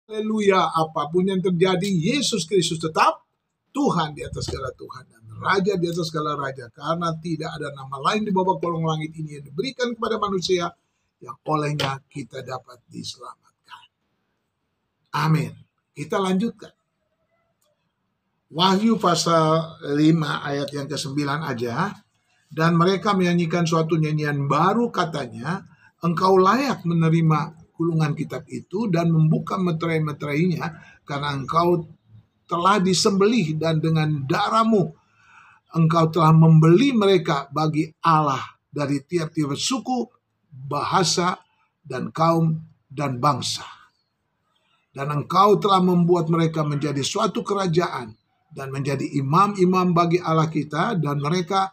Haleluya, apapun yang terjadi, Yesus Kristus tetap Tuhan di atas segala Tuhan dan Raja di atas segala Raja. Karena tidak ada nama lain di bawah kolong langit ini yang diberikan kepada manusia yang olehnya kita dapat diselamatkan. Amin. Kita lanjutkan. Wahyu pasal 5 ayat yang ke-9 aja. Dan mereka menyanyikan suatu nyanyian baru, katanya, engkau layak menerima gulungan kitab itu dan membuka meterai-meterainya, karena engkau telah disembelih dan dengan darahmu engkau telah membeli mereka bagi Allah dari tiap-tiap suku, bahasa, dan kaum, dan bangsa. Dan engkau telah membuat mereka menjadi suatu kerajaan dan menjadi imam-imam bagi Allah kita, dan mereka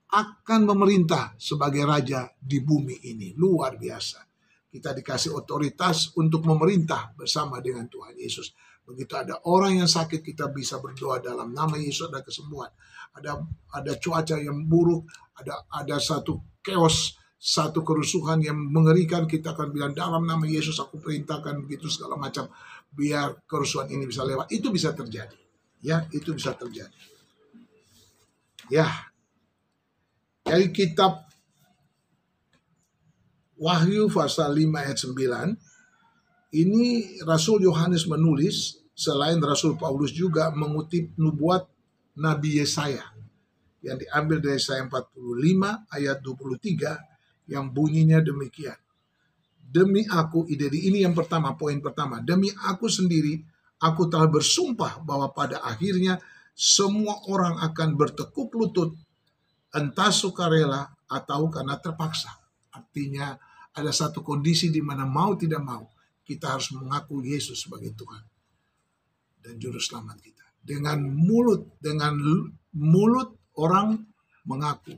akan memerintah sebagai raja di bumi ini. Luar biasa. Kita dikasih otoritas untuk memerintah bersama dengan Tuhan Yesus. Begitu ada orang yang sakit, kita bisa berdoa dalam nama Yesus, ada kesembuhan. Ada cuaca yang buruk, ada satu chaos, satu kerusuhan yang mengerikan, kita akan bilang dalam nama Yesus aku perintahkan, begitu segala macam, biar kerusuhan ini bisa lewat. Itu bisa terjadi. Ya, itu bisa terjadi. Ya. Dari kitab Wahyu pasal 5 ayat 9, ini Rasul Yohanes menulis, selain Rasul Paulus juga mengutip nubuat Nabi Yesaya yang diambil dari Yesaya 45 ayat 23 yang bunyinya demikian. Demi aku, ini yang pertama, poin pertama. Demi aku sendiri, aku telah bersumpah bahwa pada akhirnya semua orang akan bertekuk lutut, entah sukarela atau karena terpaksa. Artinya ada satu kondisi di mana mau tidak mau kita harus mengaku Yesus sebagai Tuhan dan Juru Selamat kita. Dengan mulut orang mengaku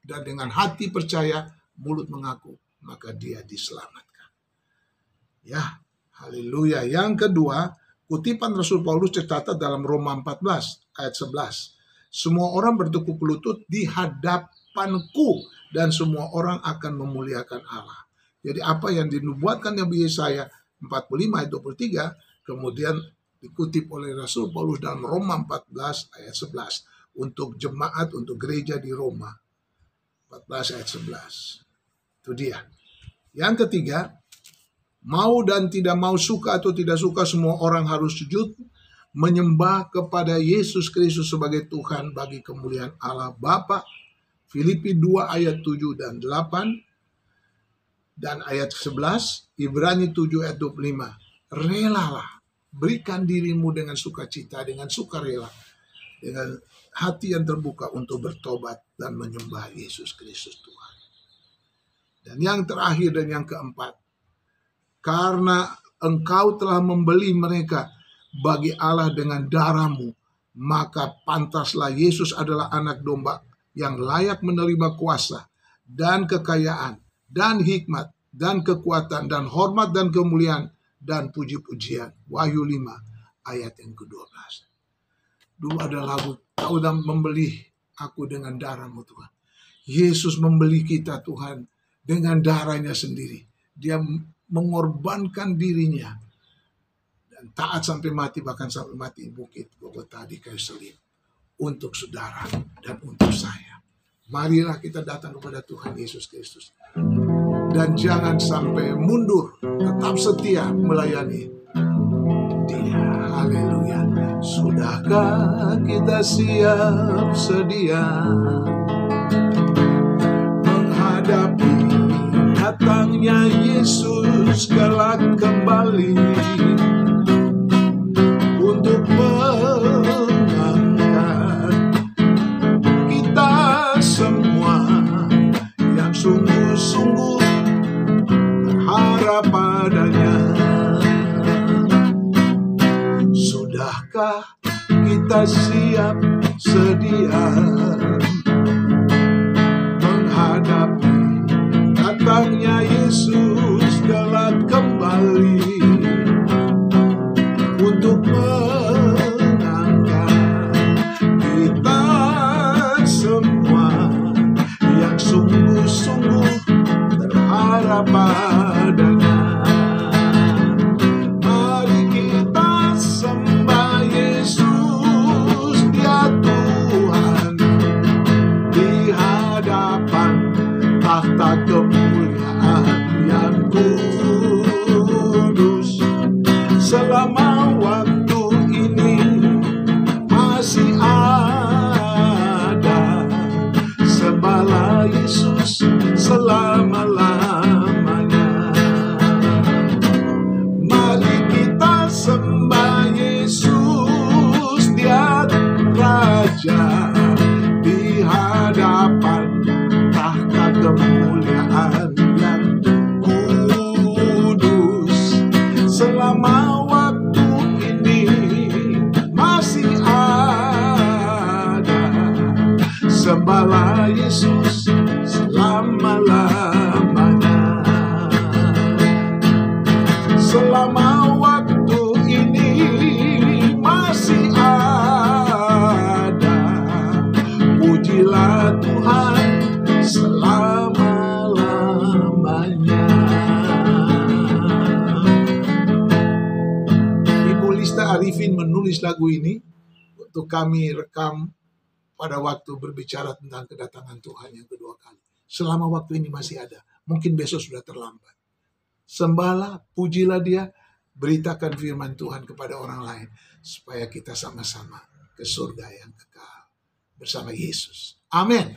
dan dengan hati percaya, mulut mengaku, maka dia diselamatkan. Ya, haleluya. Yang kedua, kutipan Rasul Paulus tercatat dalam Roma 14 ayat 11. Semua orang bertekuk lutut di hadapanku dan semua orang akan memuliakan Allah. Jadi apa yang dinubuatkan Nabi Yesaya 45 ayat 23 kemudian dikutip oleh Rasul Paulus dalam Roma 14 ayat 11 untuk jemaat, untuk gereja di Roma 14 ayat 11. Itu dia. Yang ketiga, mau dan tidak mau, suka atau tidak suka, semua orang harus sujud menyembah kepada Yesus Kristus sebagai Tuhan bagi kemuliaan Allah Bapa. Filipi 2 ayat 7 dan 8 dan ayat 11, Ibrani 7 ayat 25. Relalah, berikan dirimu dengan sukacita, dengan sukarela, dengan hati yang terbuka untuk bertobat dan menyembah Yesus Kristus Tuhan. Dan yang terakhir dan yang keempat, karena engkau telah membeli mereka bagi Allah dengan darahmu, maka pantaslah Yesus adalah anak domba yang layak menerima kuasa dan kekayaan dan hikmat dan kekuatan dan hormat dan kemuliaan dan puji-pujian. Wahyu 5 ayat yang ke-12. Dulu ada lagu, kau sudah membeli aku dengan darahmu Tuhan. Yesus membeli kita Tuhan dengan darahnya sendiri. Dia mengorbankan dirinya taat sampai mati, bahkan sampai mati bukit Golgota di kayu salib untuk saudara dan untuk saya. Marilah kita datang kepada Tuhan Yesus Kristus dan jangan sampai mundur, tetap setia melayani Dia. Haleluya. Sudahkah kita siap sedia menghadapi datangnya Yesus kelak kembali untuk mengangkat kita semua yang sungguh-sungguh berharap padanya. Sudahkah kita siap sedia menghadapi datangnya Yesus kelak kembali untuk mengangkat kita semua yang sungguh-sungguh berharap padanya. Mari Sembah Yesus, Dia Raja di hadapan tahta kemuliaan yang kudus. Selama waktu ini masih ada, sembahlah Yesus selama-lamanya. Selama waktu ini masih ada, pujilah Tuhan selama-lamanya. Ibu Lista Arifin menulis lagu ini untuk kami rekam pada waktu berbicara tentang kedatangan Tuhan yang kedua kali. Selama waktu ini masih ada, mungkin besok sudah terlambat. Sembahlah, pujilah Dia, beritakan firman Tuhan kepada orang lain, supaya kita sama-sama ke surga yang kekal bersama Yesus. Amin.